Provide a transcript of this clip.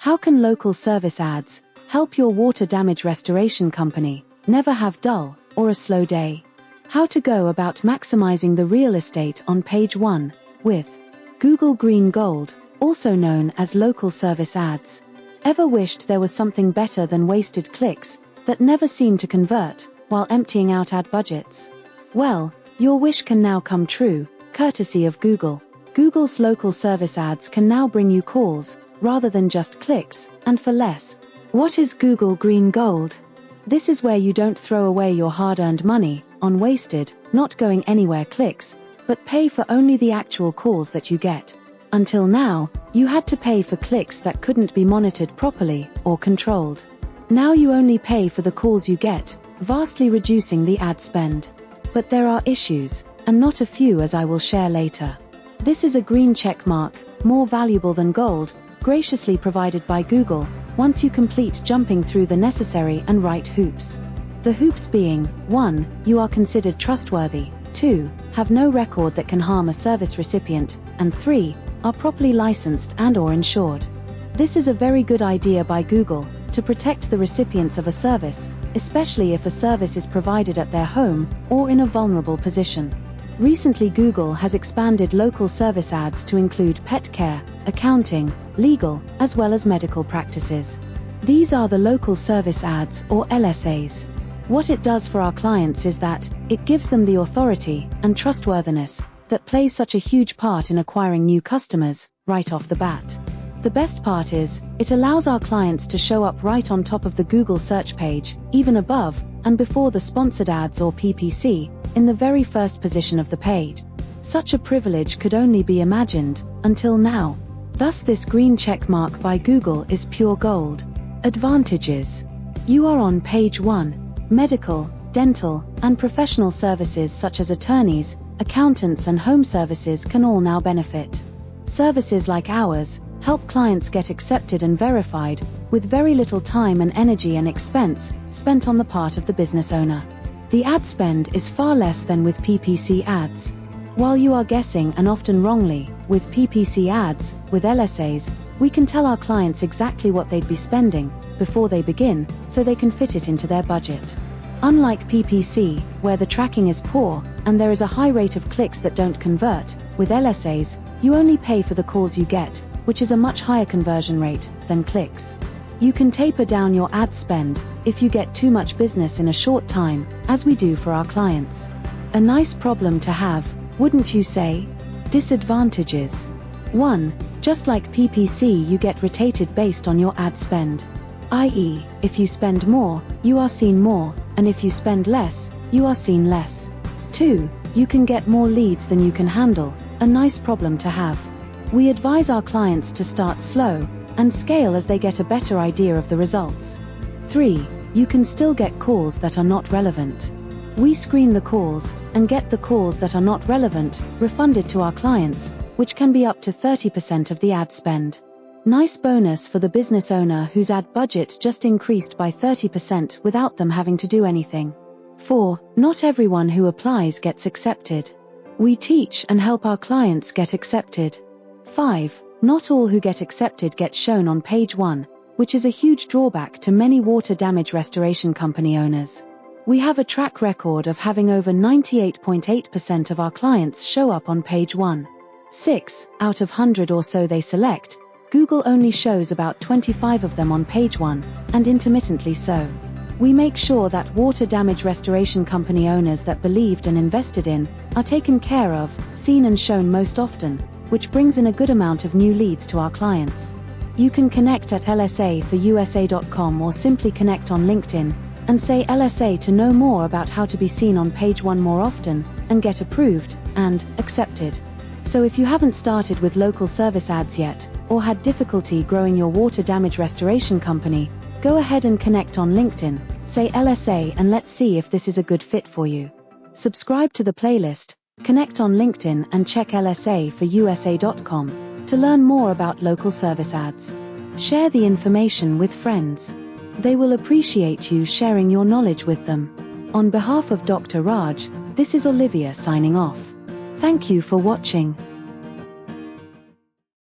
How can local service ads help your water damage restoration company never have dull or a slow day? How to go about maximizing the real estate on page 1 with Google Green Gold, also known as local service ads. Ever wished there was something better than wasted clicks that never seem to convert while emptying out ad budgets? Well, your wish can now come true, courtesy of Google. Google's local service ads can now bring you calls rather than just clicks, and for less. What is Google Green Gold? This is where you don't throw away your hard-earned money on wasted, not going anywhere clicks, but pay for only the actual calls that you get. Until now, you had to pay for clicks that couldn't be monitored properly or controlled. Now you only pay for the calls you get, vastly reducing the ad spend. But there are issues, and not a few, as I will share later. This is a green check mark, more valuable than gold, graciously provided by Google, once you complete jumping through the necessary and right hoops. The hoops being, 1. You are considered trustworthy, 2. Have no record that can harm a service recipient, and 3. Are properly licensed and/or insured. This is a very good idea by Google to protect the recipients of a service, especially if a service is provided at their home or in a vulnerable position. Recently, Google has expanded local service ads to include pet care, accounting, legal, as well as medical practices. These are the local service ads, or LSAs. What it does for our clients is that it gives them the authority and trustworthiness that plays such a huge part in acquiring new customers right off the bat. The best part is, it allows our clients to show up right on top of the Google search page, even above and before the sponsored ads or PPC, in the very first position of the page. Such a privilege could only be imagined until now. Thus this green check mark by Google is pure gold. Advantages. You are on page 1. Medical, dental, and professional services such as attorneys, accountants and home services can all now benefit. Services like ours help clients get accepted and verified with very little time and energy and expense spent on the part of the business owner. The ad spend is far less than with PPC ads. While you are guessing, and often wrongly, with PPC ads, with LSAs, we can tell our clients exactly what they'd be spending before they begin, so they can fit it into their budget. Unlike PPC, where the tracking is poor and there is a high rate of clicks that don't convert, with LSAs, you only pay for the calls you get, which is a much higher conversion rate than clicks. You can taper down your ad spend if you get too much business in a short time, as we do for our clients. A nice problem to have, wouldn't you say? Disadvantages. 1. Just like PPC, you get rated based on your ad spend. I.e., if you spend more, you are seen more, and if you spend less, you are seen less. 2. You can get more leads than you can handle, a nice problem to have. We advise our clients to start slow and scale as they get a better idea of the results. 3. You can still get calls that are not relevant. We screen the calls and get the calls that are not relevant refunded to our clients, which can be up to 30% of the ad spend. Nice bonus for the business owner whose ad budget just increased by 30% without them having to do anything. 4. Not everyone who applies gets accepted. We teach and help our clients get accepted. 5. Not all who get accepted get shown on page 1, which is a huge drawback to many water damage restoration company owners. We have a track record of having over 98.8% of our clients show up on page 1. 6 out of 100 or so they select, Google only shows about 25 of them on page 1, and intermittently so. We make sure that water damage restoration company owners that believed and invested in are taken care of, seen and shown most often, which brings in a good amount of new leads to our clients. You can connect at lsaforusa.com or simply connect on LinkedIn and say LSA to know more about how to be seen on page 1 more often and get approved and accepted. So if you haven't started with local service ads yet, or had difficulty growing your water damage restoration company, go ahead and connect on LinkedIn, say LSA, and let's see if this is a good fit for you. Subscribe to the playlist, connect on LinkedIn and check lsaforusa.com to learn more about local service ads. Share the information with friends. They will appreciate you sharing your knowledge with them. On behalf of Dr. Raj, this is Olivia signing off. Thank you for watching.